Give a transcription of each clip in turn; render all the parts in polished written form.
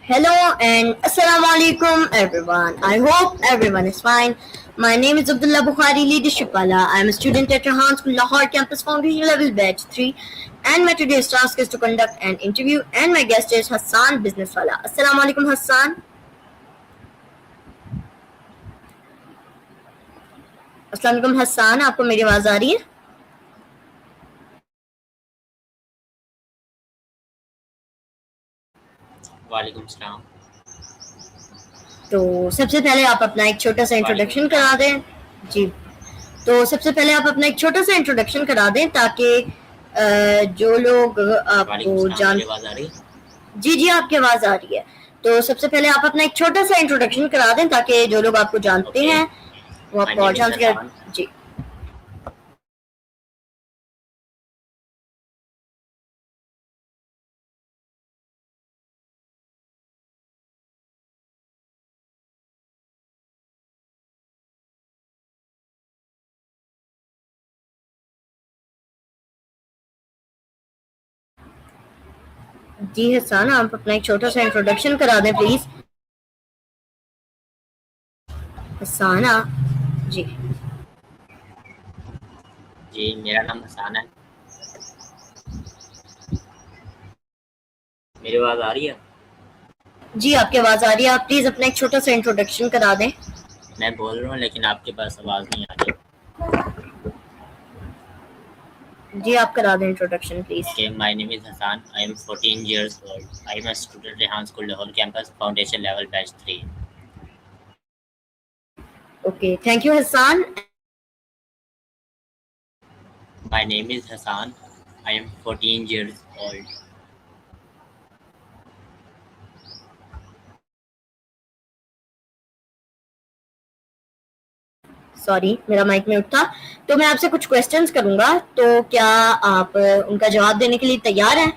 Hello and Assalamu alaikum everyone. I hope everyone is fine. My name is Abdullah Bukhari Leadership Wala. I am a student at Rahan School Lahore Campus Foundation Level Batch 3 and my today's task is to conduct an interview and my guest is Hassan Business Wala. Assalamu alaikum Hassan. Assalamu alaikum Hassan, आपको मेरी आवाज़ आ रही है? वालेकुम सलाम। तो सबसे पहले आप अपना एक छोटा सा इंट्रोडक्शन करा दें। जी, तो सबसे पहले आप अपना एक छोटा सा इंट्रोडक्शन करा दें ताकि जो लोग आपको जान जी जी आपकी आवाज़ आ रही है। तो सबसे पहले आप अपना एक छोटा सा इंट्रोडक्शन करा दें ताकि जो लोग आपको जानते हैं वो आपको और जान सकें। जी जी हसन, आप अपना एक छोटा सा इंट्रोडक्शन करा दें प्लीज। हसाना जी जी, मेरा नाम हसान है। मेरी आवाज़ आ रही है? जी आपकी आवाज़ आ रही है। आप प्लीज़ अपना एक छोटा सा इंट्रोडक्शन करा दें। मैं बोल रहा हूँ लेकिन आपके पास आवाज़ नहीं आ रही। जी आप करा दें introduction please. Okay, my name is Hassan. I am 14 years old. I am a student at Rehan School Lahore Campus Foundation Level Batch 3. Okay, thank you Hassan. My name is Hassan. I am 14 years old. Sorry मेरा mic mute था। तो मैं आपसे कुछ questions करूंगा, तो क्या आप उनका जवाब देने के लिए तैयार हैं?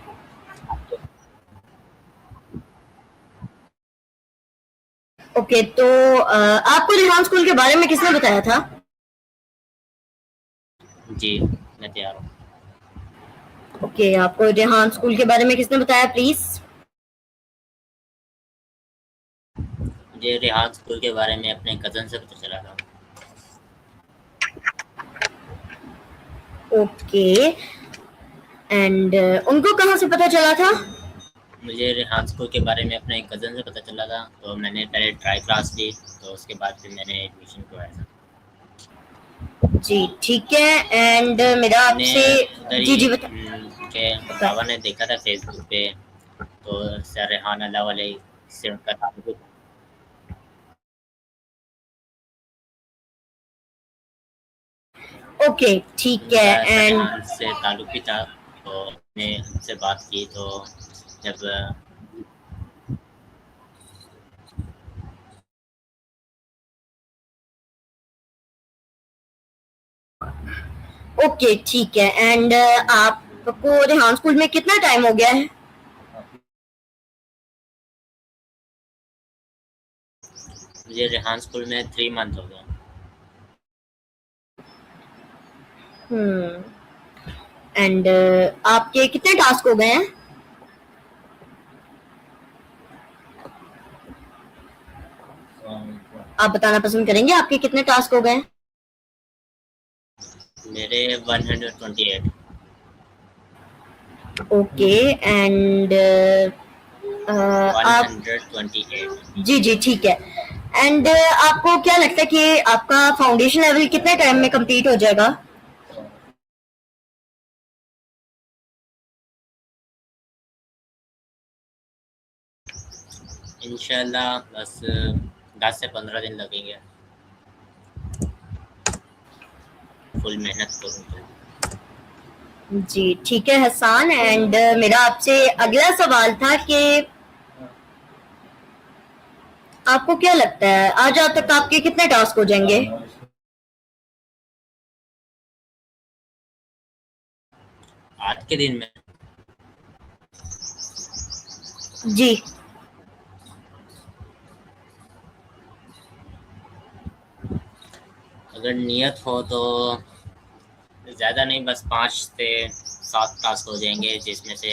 ओके, तो आपको रेहान स्कूल के बारे में किसने बताया था? जी, मैं तैयार हूँ। ओके, आपको रेहान स्कूल के बारे में किसने बताया प्लीज? मुझे रेहान स्कूल के बारे में अपने कज़न से पता चला था। ओके, एंड उनको कहाँ से पता चला था? मुझे रेहान स्कूल के बारे में अपने कज़न से पता चला था, तो मैंने पहले ट्राई क्लास ली, तो उसके बाद फिर मैंने एडमिशन करवाया था। जी ठीक है, एंड मेरा आपसे जी जी बता के बाबा ने देखा था फेसबुक पे, तो सर रेहान अल्लाह वाले से उनका ताल्लुक। ओके ठीक है, एंड से ताल्लुक भी था, तो मैंने उनसे बात की। तो जब ओके ठीक है, एंड आपको रेहान स्कूल में कितना टाइम हो गया है? मुझे रेहान स्कूल में 3 मंथ हो गए। एंड आपके कितने टास्क हो गए हैं? आप बताना पसंद करेंगे आपके कितने टास्क हो गए? मेरे 128। ओके, एंड आप 128। जी जी ठीक है, एंड आपको क्या लगता है कि आपका फाउंडेशन लेवल कितने टाइम में कंप्लीट हो जाएगा? इंशाल्लाह बस 10 से 15 दिन लगेंगे। फुल मेहनत करूँ तो। जी ठीक है हसान, एंड मेरा आपसे अगला सवाल था कि आपको क्या लगता है आज तक आपके कितने टास्क हो जाएंगे? आज के दिन में जी अगर नियत हो तो ज़्यादा नहीं, बस 5 से 7 टास्क हो जाएंगे, जिसमें से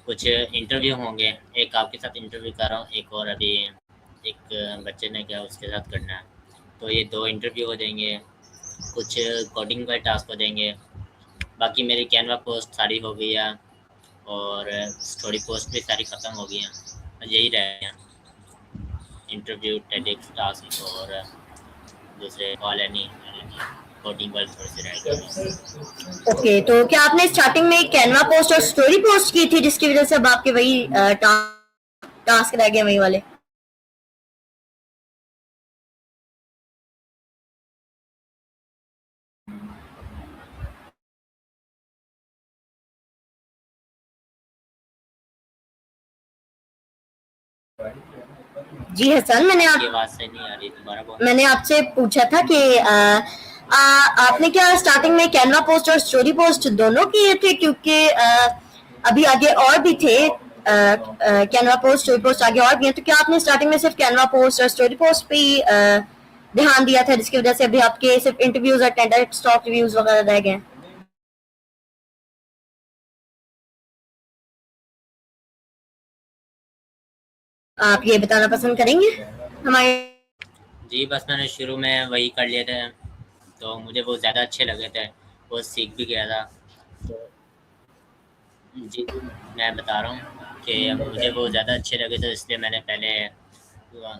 कुछ इंटरव्यू होंगे, एक आपके साथ इंटरव्यू कर रहा हूँ, एक और अभी एक बच्चे ने क्या उसके साथ करना है, तो ये 2 इंटरव्यू हो जाएंगे। कुछ कोडिंग का टास्क हो जाएंगे। बाकी मेरी कैनवा पोस्ट सारी हो गई है और स्टोरी पोस्ट भी सारी ख़त्म हो गई हैं। बस यही रह गए हैं, इंटरव्यू, टेडिक्स टास्क और दूसरे कॉल एनी कोडिंग वाले थोड़े से रह गए हैं। ओके, तो क्या आपने स्टार्टिंग में कैनवा पोस्ट और स्टोरी पोस्ट की थी जिसकी वजह से अब आपके वही टास्क रह गए वही वाले? जी हसन, आपकी आवाज़ सही नहीं आ रही, दोबारा बोल। मैंने आपसे पूछा था कि आपने क्या स्टार्टिंग में कैनवा पोस्ट और स्टोरी पोस्ट दोनों किए थे, क्योंकि अभी आगे और भी थे कैनवा पोस्ट स्टोरी पोस्ट आगे और भी हैं, तो क्या आपने स्टार्टिंग में सिर्फ कैनवा पोस्ट और स्टोरी पोस्ट पे ही ध्यान दिया था जिसकी वजह से अभी आपके सिर्फ इंटरव्यूज और टेंडर स्टॉक रिव्यूज वगैरह रह गए? आप ये बताना पसंद करेंगे हमारे? जी बस मैंने शुरू में वही कर लिए थे, तो मुझे वो ज़्यादा अच्छे लगे थे, वो सीख भी गया था। तो जी मैं बता रहा हूँ कि मुझे वो ज़्यादा अच्छे लगे थे, इसलिए मैंने पहले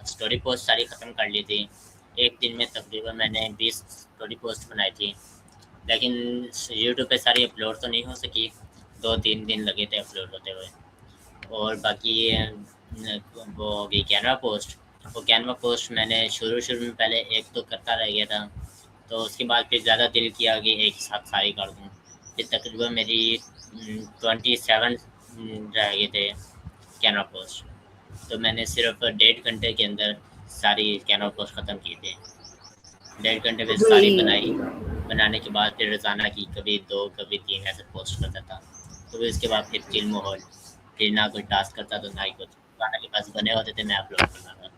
स्टोरी पोस्ट सारी ख़त्म कर ली थी। एक दिन में तकरीबन मैंने 20 स्टोरी पोस्ट बनाई थी, लेकिन यूट्यूब पे सारी अपलोड तो नहीं हो सकी, 2-3 दिन लगे थे अपलोड होते हुए। और बाकी वो हो गई कैनवा पोस्ट। वो कैनवा पोस्ट मैंने शुरू में पहले एक तो करता रह गया था, तो उसके बाद फिर ज़्यादा दिल किया कि एक साथ सारी कर दूँ। फिर तकरीबन मेरी 27 रह गए थे कैनवा पोस्ट, तो मैंने सिर्फ 1.5 घंटे के अंदर सारी कैनवा पोस्ट ख़त्म की थी। 1.5 घंटे में सारी बनाई। बनाने के बाद फिर रोज़ाना की कभी 2 कभी 3 ऐसे पोस्ट करता था। तो फिर उसके बाद फिर चिल माहौल, फिर ना कोई टास्क करता तो ना ही कुछ। गाना के पास बने होते थे, मैं अपलोड करना था,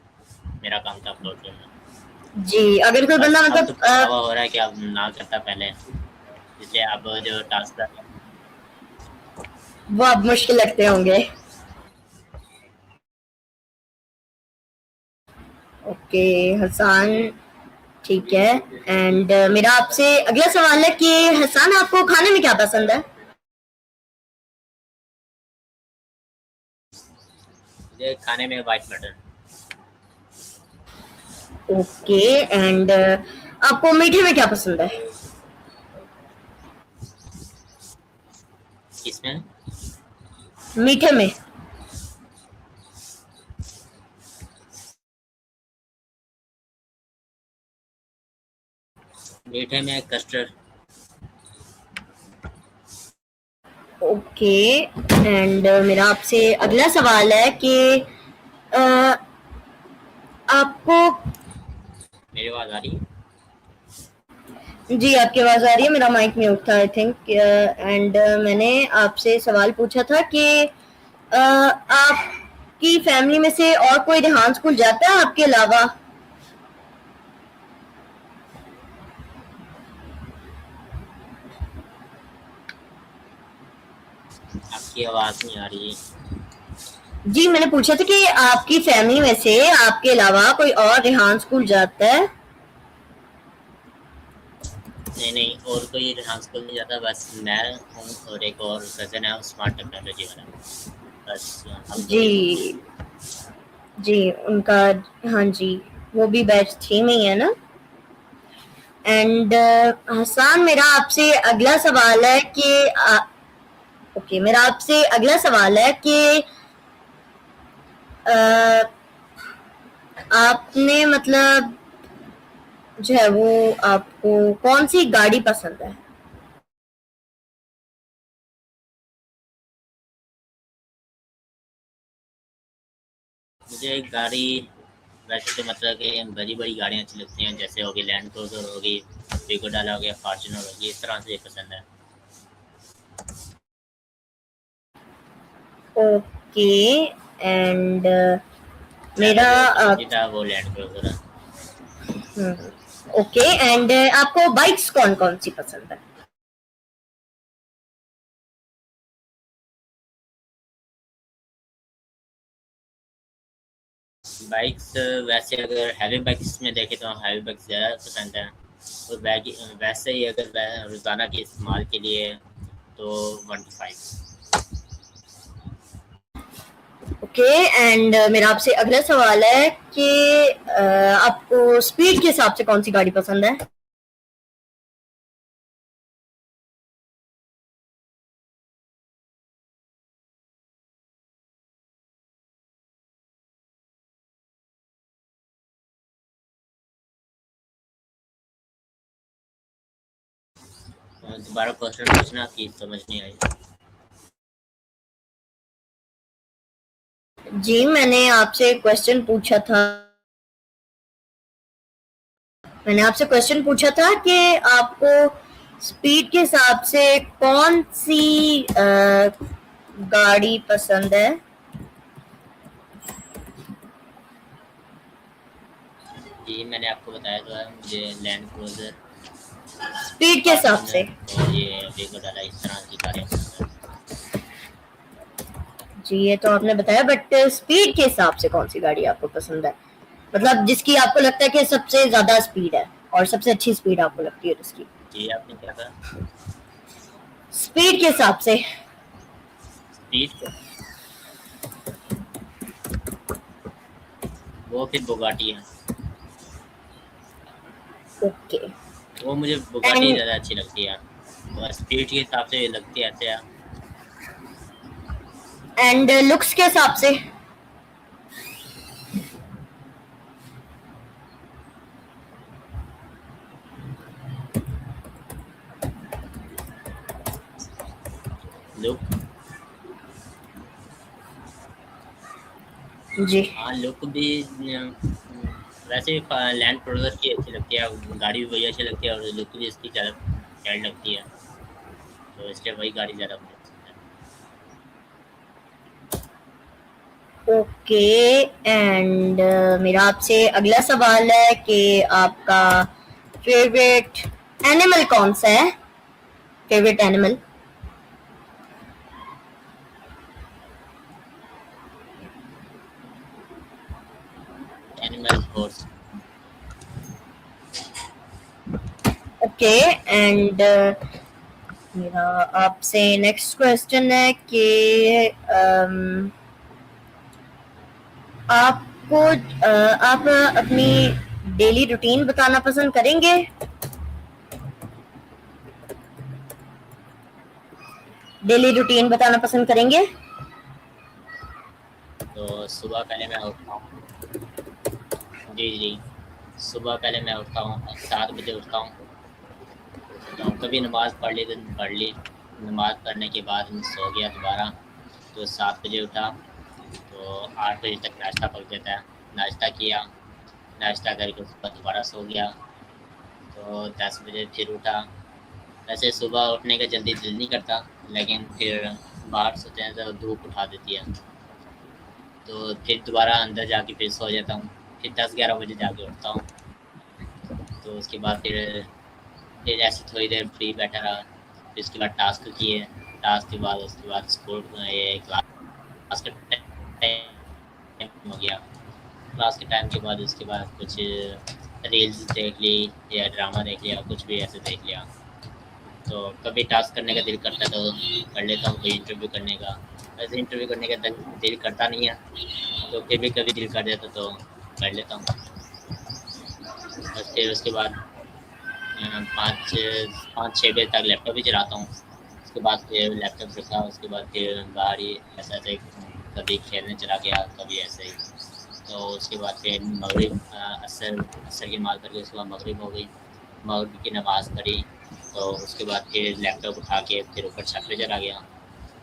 मेरा काम था अपलोड करना। जी, अगर कोई बंदा अब तो मतलब पछतावा हो रहा है कि अब ना करता पहले, इसलिए अब जो टास्क वो अब मुश्किल लगते होंगे। ओके हसान, ठीक है। एंड मेरा आपसे अगला सवाल है कि हसान, आपको खाने में क्या पसंद है? मुझे खाने में वाइट मटन। ओके। एंड आपको मीठे में क्या पसंद है? किसमें? मीठे में। मीठे में कस्टर्ड। ओके। एंड मेरा आपसे अगला सवाल है कि आपको, मेरी आवाज़ आ रही है? जी आपकी आवाज आ रही है, मेरा माइक म्यूट था आई थिंक। एंड मैंने आपसे सवाल पूछा था कि आपकी फैमिली में से और कोई रेहान स्कूल जाता है आपके अलावा? आपकी आवाज़ नहीं आ रही है। जी मैंने पूछा था कि आपकी फैमिली में से आपके अलावा कोई और रेहान स्कूल जाता है? नहीं, और कोई रेहान स्कूल नहीं जाता, बस मैं हूँ और एक और कज़न है स्मार्ट टेक्नोलॉजी वाला, बस हम दो ही हैं। जी जी उनका, हाँ जी, वो भी बैच 3 में ही है ना? एंड हसान, मेरा आपसे अगला सवाल है कि ओके, मेरा आपसे अगला सवाल है कि आपने मतलब जो है वो आपको कौन सी गाड़ी पसंद है? मुझे गाड़ी वैसे तो मतलब कि बड़ी-बड़ी गाड़ियाँ अच्छी लगती हैं, जैसे हो गई लैंड क्रूज़र हो गई, वीगो डाला हो गया, फॉर्च्यूनर हो गई, इस तरह से ये पसंद है। ओके। एंड मेरा पसंदीदा वो लैंड क्रूज़र है। ओके। एंड आपको बाइक्स कौन कौन सी पसंद है? बाइक्स वैसे अगर हैवी बाइक्स में देखें तो हैवी बाइक्स ज़्यादा पसंद है, और वैसे ही अगर रोज़ाना के इस्तेमाल के लिए तो 125। ओके एंड मेरा आपसे अगला सवाल है कि आपको स्पीड के हिसाब से कौन सी गाड़ी पसंद है? दोबारा क्वेश्चन पूछना कि समझ नहीं आई। जी मैंने आपसे क्वेश्चन पूछा था कि आपको स्पीड के हिसाब से कौन सी गाड़ी पसंद है? जी मैंने आपको बताया तो है, मुझे लैंड क्रूजर, स्पीड के हिसाब से। और ये वीगो डाला इस तरह की गाड़ियाँ पसंद है। जी ये तो आपने बताया, बट स्पीड के हिसाब से कौन सी गाड़ी आपको पसंद है? मतलब जिसकी आपको लगता है कि सबसे ज्यादा स्पीड है और सबसे अच्छी स्पीड आपको लगती है उसकी। जी आपने क्या कहा? स्पीड के हिसाब से। स्पीड वो फिर बुगाटी है, ओके वो मुझे बुगाटी एंड ज़्यादा अच्छी लगती है, तो स्पीड के हिसाब से लगती है ऐसे है। एंड लुक्स के हिसाब से। लुक, जी हाँ लुक भी वैसे लैंड क्रूजर की अच्छी लगती है, गाड़ी भी वही अच्छी लगती है और लुक भी इसकी ज़्यादा कैड लगती है, तो इसलिए वही गाड़ी ज़्यादा मुझे पसंद है। ओके एंड मेरा आपसे अगला सवाल है कि आपका फेवरेट एनिमल कौन सा है? Favourite animal. Animal horse. Okay and मेरा आपसे नेक्स्ट क्वेश्चन है कि आपको आप अपनी डेली रूटीन बताना पसंद करेंगे? डेली रूटीन बताना पसंद करेंगे? तो सुबह पहले मैं उठता हूँ, जी जी, सुबह पहले मैं उठता हूँ, 7 बजे उठता हूँ, तो कभी नमाज़ पढ़ ली तो पढ़ ली, नमाज़ पढ़ने के बाद सो गया दोबारा, तो 7 बजे उठा, तो 8 बजे तक नाश्ता पक जाता है, नाश्ता किया, नाश्ता करके उसके बाद दोबारा सो गया, तो 10 बजे फिर उठा। वैसे सुबह उठने का जल्दी दिल नहीं करता, लेकिन फिर बाहर सोते हैं तो धूप उठा देती है, तो फिर दोबारा अंदर जाके फिर सो जाता हूँ, फिर 10-11 बजे जाके उठता हूँ, तो उसके बाद फिर ऐसे थोड़ी देर फ्री बैठा रहा, फिर उसके बाद टास्क किए, टास्क के बाद उसके बाद स्कूल ये क्लास का टाइम हो गया, क्लास के टाइम के बाद उसके बाद कुछ रील्स देख ली या ड्रामा देख लिया, कुछ भी ऐसे देख लिया, तो कभी टास्क करने का दिल करता है तो कर लेता हूँ, कोई इंटरव्यू करने का, वैसे इंटरव्यू करने का दिल करता नहीं है, तो फिर भी कभी दिल कर देता तो कर लेता हूँ, बस फिर उसके बाद 5-6 बजे तक लैपटॉप भी चलाता हूँ, उसके बाद फिर लैपटॉप रखा, उसके बाद फिर बाहर ही ऐसे ऐसे कभी खेलने चला गया, कभी ऐसे ही, तो उसके बाद फिर मगरिब असर की नमाज़ करके उसके बाद मगरिब हो गई, मगरिब की नमाज़ पढ़ी, तो उसके बाद फिर लैपटॉप उठा के फिर ऊपर छत पे चला गया,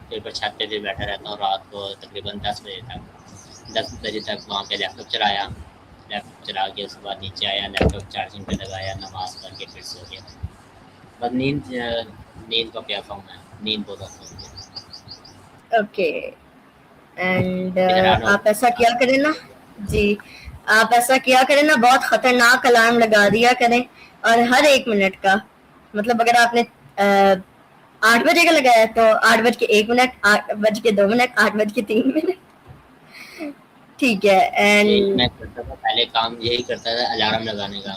फिर ऊपर छत पे फिर बैठा रहता हूँ रात को तकरीबन 10 बजे तक वहाँ पे लैपटॉप चलाया, लैपटॉप चला के उसके बाद नीचे आया, लैपटॉप चार्जिंग पे लगाया, नमाज़ पढ़ के फिर सो गया, बस नींद का प्यासा हूँ मैं, नींद बहुत आती है मुझे। ओके एंड हैरान हो आप ऐसा किया करें ना, जी आप ऐसा किया करें ना, बहुत खतरनाक अलार्म लगा दिया करें, और हर 1 मिनट का, मतलब अगर आपने 8 बजे का लगाया तो 8 बज के 1 मिनट, 8 बज के 2 मिनट, 8 बज के 3 मिनट। ठीक है। यही एंड मैं करता था पहले, काम यही करता था अलार्म लगाने का।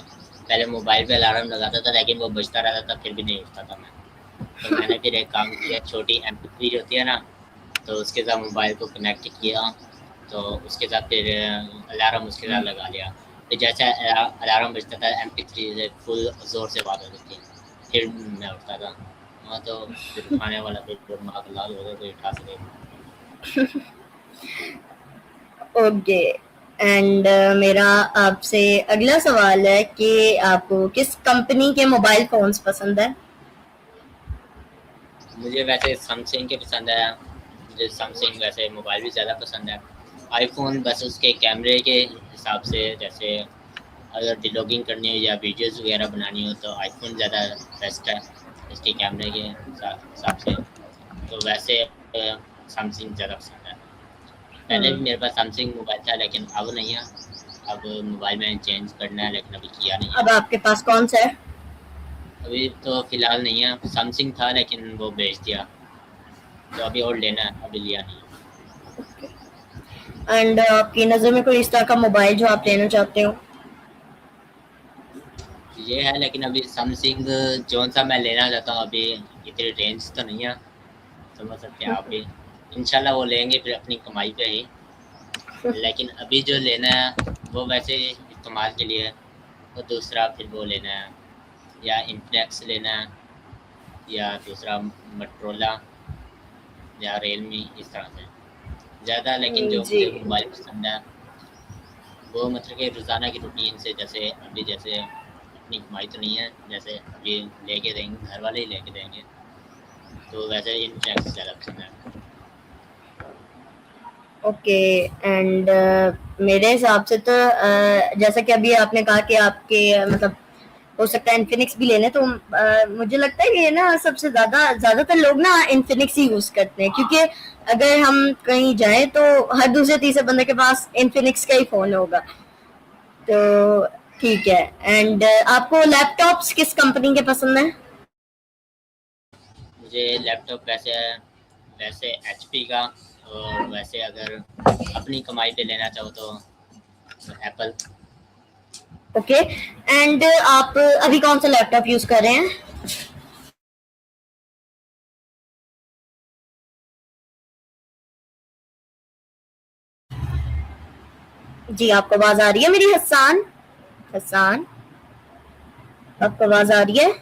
पहले मोबाइल पे अलार्म लगाता था लेकिन वो बजता रहता था, फिर भी नहीं उठता था मैं। तो मैंने फिर एक काम किया, छोटी MP3 होती है ना, तो उसके साथ मोबाइल को कनेक्ट किया, तो उसके साथ फिर अलार्म उसके साथ लगा लिया। फिर जैसे अलार्म बजता था MP3 से फुल ज़ोर से आवाज़ होती थी, फिर मैं उठता था। हाँ, तो फिर उठाने वाला फिर दिमाग लाल होगा कोई उठा सके। ओके। एंड मेरा आपसे अगला सवाल है कि आपको किस कंपनी के मोबाइल फोन्स पसंद है? मुझे वैसे सैमसंग के पसंद है, मुझे सैमसंग वैसे मोबाइल भी ज़्यादा पसंद है। आईफोन बस उसके कैमरे के हिसाब से, जैसे अगर डिलॉगिंग करनी हो या वीडियोस वगैरह बनानी हो तो आईफोन ज़्यादा बेस्ट है इसके कैमरे के हिसाब से। तो वैसे सैमसंग ज़्यादा पसंद है। पहले भी मेरे पास सैमसंग मोबाइल था लेकिन अब नहीं है। अब मोबाइल में चेंज करना है लेकिन अभी किया नहीं है। अब आपके पास कौन सा है? अभी तो फ़िलहाल नहीं है, सैमसंग था लेकिन वो बेच दिया, तो अभी और लेना है, अभी लिया नहीं है। एंड आपकी नज़र में कोई इस तरह का मोबाइल जो आप लेना चाहते हो? ये है लेकिन अभी सैमसंग जौन सा मैं लेना चाहता हूँ अभी इतनी रेंज तो नहीं है, समझ सकते हैं आप भी। इंशाल्लाह वो लेंगे फिर अपनी कमाई पे ही, लेकिन अभी जो लेना है वो वैसे इस्तेमाल के लिए है। और दूसरा फिर वो लेना है, या इन्फिनिक्स लेना है, या दूसरा मोटरोला या रियलमी, इस तरह से ज़्यादा। लेकिन जो जी। मुझे मोबाइल पसंद है वो मतलब कि रोज़ाना की रूटीन से, जैसे अभी जैसे अपनी कमाई तो नहीं है, जैसे अभी लेके देंगे घर वाले ही लेके देंगे, तो वैसे इन्फिनिक्स ज़्यादा पसंद है। ओके। एंड मेरे हिसाब से तो जैसा कि अभी आपने कहा कि आपके मतलब हो सकता है इन्फिनिक्स भी लेने, तो मुझे लगता है कि ना सबसे ज्यादातर लोग ना इन्फिनिक्स ही यूज करते हैं, क्योंकि अगर हम कहीं जाएं तो हर दूसरे तीसरे बंदे के पास इन्फिनिक्स का ही फोन होगा। तो ठीक है। एंड आपको लैपटॉप्स किस कंपनी के पसंद है? मुझे लैपटॉप वैसे HP का, और वैसे अगर अपनी कमाई पे लेना चाहो तो एप्पल। ओके। एंड आप अभी कौन सा लैपटॉप यूज कर रहे हैं? जी, आपको आवाज आ रही है मेरी हसन? हसन, आपको आवाज आ रही है?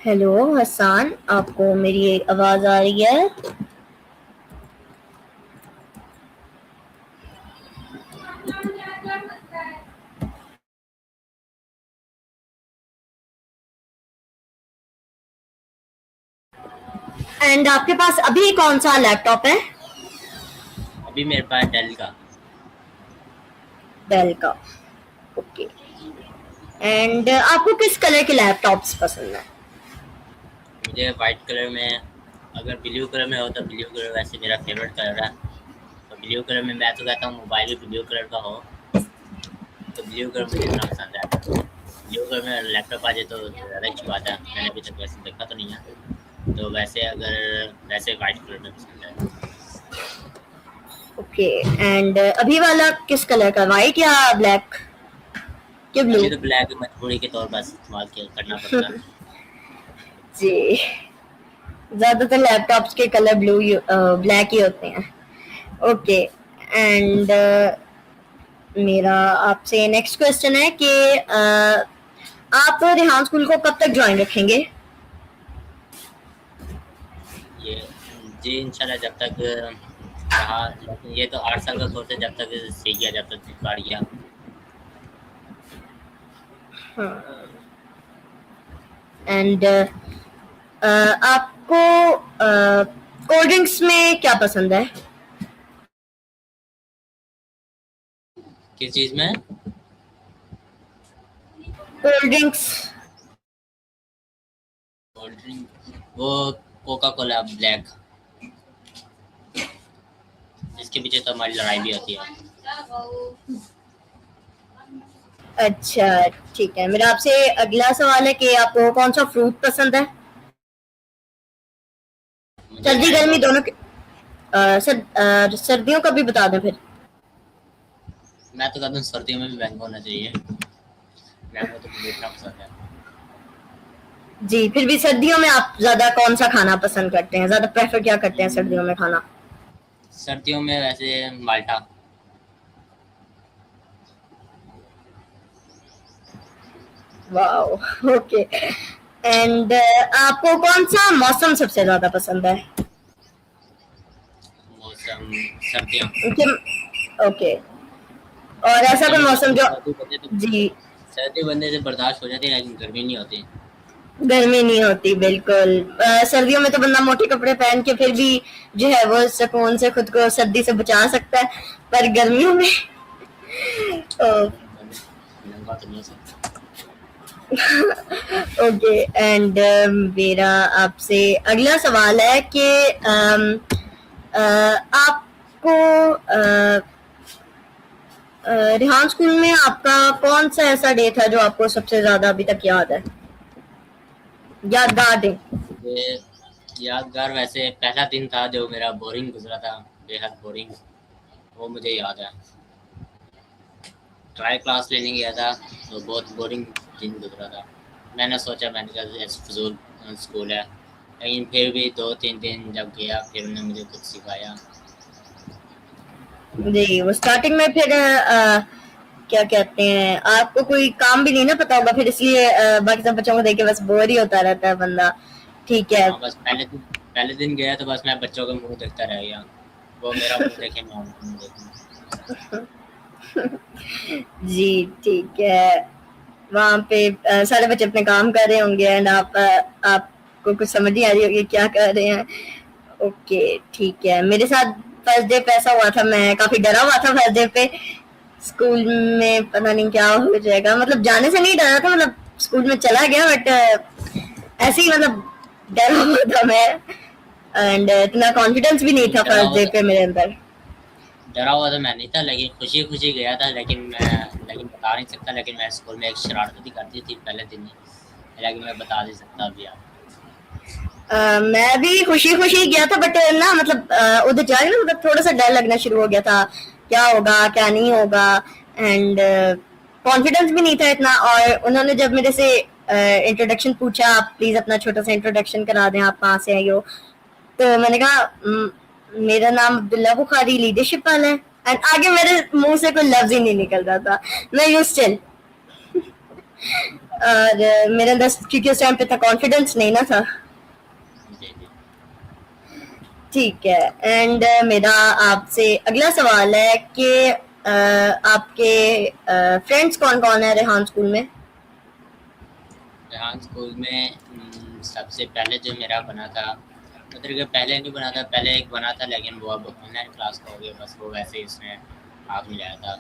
हेलो हसन, आपको मेरी आवाज आ रही है? एंड आपके पास अभी कौन सा लैपटॉप है? अभी मेरे पास डेल का। डेल का। ओके। एंड आपको किस कलर के लैपटॉप्स पसंद है? मुझे वाइट कलर में, अगर ब्लू कलर में हो तो ब्लू कलर वैसे मेरा फेवरेट कलर है। तो ब्लू कलर में मैं तो कहता हूँ मोबाइल भी ब्लू कलर का हो, तो ब्लू कलर मुझे इतना पसंद है। ब्लू कलर में लैपटॉप आ जाए तो ज़्यादा अच्छी बात है, मैंने अभी तक वैसे देखा तो नहीं है। तो वैसे अगर वैसे वाइट कलर में पसंद है। ओके। एंड अभी वाला किस कलर का, व्हाइट या ब्लैक या ब्लू? अभी तो ब्लैक मजबूरी के तौर पर इस्तेमाल करना पड़ता है। जी, ज्यादातर लैपटॉप्स के कलर ब्लैक ही होते हैं। ओके। एंड मेरा आपसे नेक्स्ट क्वेश्चन है कि आप रेहान स्कूल को कब तक ज्वाइन रखेंगे? ये जी इंशाल्लाह जब तक रहा, लेकिन ये तो 8 साल का कोर्स है, जब तक सीख गया, जब तक पढ़ गया। एंड आपको कोल्ड ड्रिंक्स में क्या पसंद है? किस चीज़ में? Cold drinks. कोल्ड ड्रिंक वो कोका कोला ब्लैक, जिसके पीछे तो हमारी लड़ाई भी होती है। अच्छा, ठीक है। मेरा आपसे अगला सवाल है कि आपको कौन सा फ्रूट पसंद है? मुझे सर्दी मैंगो। गर्मी दोनों के सर्दियों का भी बता दें फिर। मैं तो कहता हूँ सर्दियों में भी मैंगो होना चाहिए। मैंगो तो मुझे इतना पसंद है। जी, फिर भी सर्दियों में आप ज्यादा कौन सा खाना पसंद करते हैं? ज्यादा प्रेफर क्या करते हैं सर्दियों में खाना? सर्दियों में वैसे माल्टा। Wow, okay. एंड आपको कौन सा मौसम सबसे ज्यादा पसंद है? मौसम सर्दियाँ। ओके। और ऐसा सर्दियों कोई में मौसम जो जी सर्दी बनने से बर्दाश्त हो जाती है लेकिन गर्मी नहीं होती। गर्मी नहीं होती, बिल्कुल। सर्दियों में तो बंदा मोटे कपड़े पहन के फिर भी जो है वो सुकून से खुद को सर्दी से बचा सकता है, पर गर्मियों में नंगा तो नहीं हो सकता। ओके। एंड मेरा आपसे अगला सवाल है कि आपको रेहान स्कूल में आपका कौन सा ऐसा डे था जो आपको सबसे ज्यादा अभी तक याद है, यादगार डे? मुझे यादगार वैसे पहला दिन था जो मेरा बोरिंग गुजरा था, बेहद बोरिंग। वो मुझे याद है। ट्राई क्लास लेने गया था तो बहुत बोरिंग दिन गुजरा था। मैंने सोचा, मैंने कहा ऐसे फजूल स्कूल है, लेकिन फिर भी 2-3 दिन जब गया फिर उन्होंने मुझे कुछ सिखाया। जी, वो स्टार्टिंग में फिर क्या कहते हैं, आपको कोई काम भी नहीं ना पता होगा, फिर इसलिए बाकी सब बच्चों को देख के बस बोर ही होता रहता है बंदा। ठीक है। हाँ, बस पहले दिन गया तो बस मैं बच्चों का मुंह देखता रह गया। वो मेरा मुंह देखे, मैं उनका मुंह देखूं। जी, ठीक है। वहाँ पे सारे बच्चे अपने काम कर रहे होंगे एंड आपको कुछ समझ नहीं आ रही होगी क्या कर रहे हैं। ओके, ठीक है। मेरे साथ फर्स्ट डे पे ऐसा हुआ था, मैं काफी डरा हुआ था फर्स्ट डे पे। स्कूल में पता नहीं क्या हो जाएगा, मतलब जाने से नहीं डरा था, मतलब स्कूल में चला गया बट ऐसे ही मतलब डरा हुआ था मैं। एंड इतना कॉन्फिडेंस भी नहीं था डरा फर्स्ट हुआ डे था पे मेरे अंदर। डरा हुआ तो मैं नहीं था, लेकिन खुशी खुशी गया था। लेकिन बता नहीं सकता, लेकिन मैं स्कूल में एक शरारत भी कर दी थी पहले दिन ही, लेकिन मैं बता नहीं सकता अभी आप। मैं भी खुशी खुशी गया था बट ना मतलब उधर जाके ना मतलब थोड़ा सा डर लगना शुरू हो गया था, क्या होगा क्या नहीं होगा। एंड कॉन्फिडेंस भी नहीं था इतना। और उन्होंने जब मेरे से इंट्रोडक्शन पूछा, आप प्लीज अपना छोटा सा इंट्रोडक्शन करा दें, आप कहाँ से आई हो, तो मैंने कहा मेरा नाम अब्दुल्ला बुखारी लीडरशिप वाला है। एंड आगे मेरे मुंह से कोई लफ्ज ही नहीं निकल रहा था, मैं यूं स्टिल। और मेरे अंदर क्योंकि उस टाइम पे था कॉन्फिडेंस नहीं ना था। जी जी। ठीक है। एंड मेरा आपसे अगला सवाल है कि आपके फ्रेंड्स कौन कौन है रेहान स्कूल में? रेहान स्कूल में सबसे पहले जो मेरा बना था, मतलब कि पहले नहीं बना था, पहले एक बना था लेकिन वो अब ऑनलाइन क्लास का हो गया, बस वो वैसे ही उसने हाथ मिलाया था।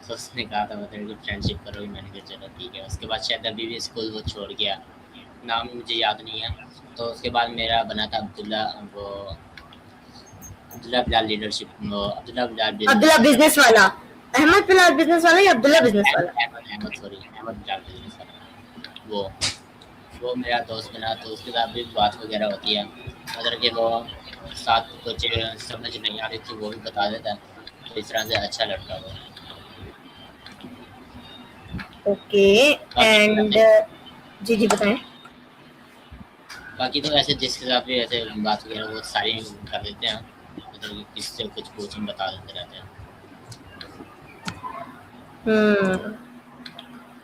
तो उसने कहा था मतलब कि फ्रेंडशिप करोगे, मैंने कहा चलो ठीक है। उसके बाद शायद अभी भी स्कूल वो छोड़ गया, नाम मुझे याद नहीं है। तो उसके बाद मेरा बना था अब्दुल्ला, वो अब्दुल्ला बिलाल लीडरशिप, वो अब्दुल्ला बिलाल अब्दुल्ला बिजनेस बिजनेस वाला, अहमद बिलाल बिजनेस वाला या अब्दुल्ला बिजनेस वाला? अहमद अहमद अहमद सॉरी अहमद बिलाल बिजनेस वाला। वो मेरा दोस्त बना, तो उसके साथ भी बात वगैरह होती है। मतलब कि वो साथ कुछ समझ नहीं आ रही थी वो भी बता देता है, तो इस तरह से अच्छा लड़का वो। ओके। बाकी तो एंड ऐसे जी जी बताएं। बाकी तो ऐसे जिसके साथ भी ऐसे बात वगैरह वो सारी कर देते हैं, मतलब कि किसी से कुछ पूछ हम बता देते रहते हैं। हम्म।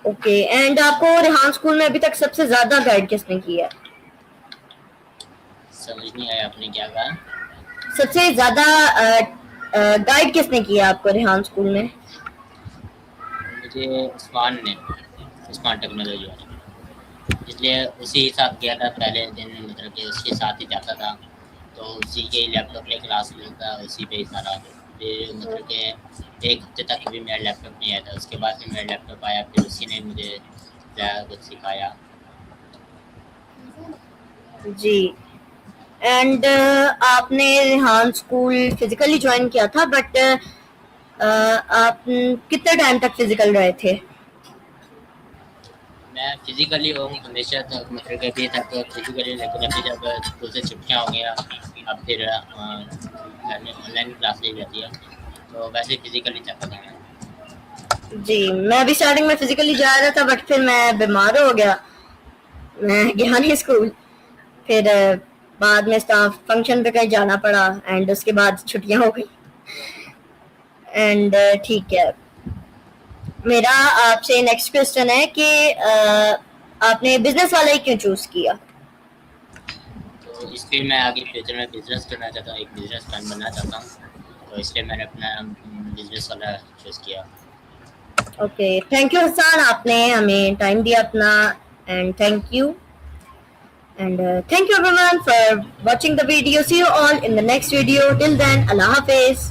ओके। एंड आपको रेहान स्कूल में अभी तक सबसे ज्यादा गाइड किसने किया है? समझ नहीं आया आपने क्या कहा। सबसे ज्यादा गाइड किसने किया आपको रेहान स्कूल में? मुझे उस्मान टेक्नोलॉजी वाले, इसलिए उसी के साथ गया था पहले दिन, मतलब कि उसके साथ ही जाता था। तो उसी के लैपटॉप ले क्लास लेता, उसी पे ही सारा। फिर मतलब कि एक हफ्ते तक भी मेरा लैपटॉप नहीं आया था, उसके बाद फिर मेरा लैपटॉप आया, फिर उसी ने मुझे ज़्यादा कुछ सिखाया। जी। एंड आपने रेहान स्कूल फिजिकली ज्वाइन किया था बट आप कितने टाइम तक फिजिकल रहे थे? मैं फिजिकली हूँ हमेशा, तो मतलब कभी था तो फिजिकली, लेकिन अभी जब स्कूल से छुट्टियाँ हो गया, अब फिर घर में ऑनलाइन क्लास ली जाती है, तो वैसे फिजिकली जाता था मैं। जी, मैं भी स्टार्टिंग में फिजिकली जा रहा था, बट फिर मैं बीमार हो गया, मैं गया नहीं स्कूल। फिर बाद में स्टाफ फंक्शन पे कहीं जाना पड़ा, एंड उसके बाद छुट्टियां हो गई। एंड ठीक है, मेरा आपसे नेक्स्ट क्वेश्चन है कि आपने बिजनेस वाला ही क्यों चूज किया? तो इसलिए मैं आगे फ्यूचर में बिजनेस करना चाहता हूँ, एक बिजनेस मैन बनना चाहता हूँ, तो इसलिए मैंने अपना बिजनेस वाला चूज़ किया। ओके, थैंक यू हसन, आपने हमें टाइम दिया अपना, and thank you. And thank you everyone for watching the video. See you all in the next video. Till then, Allah Hafiz.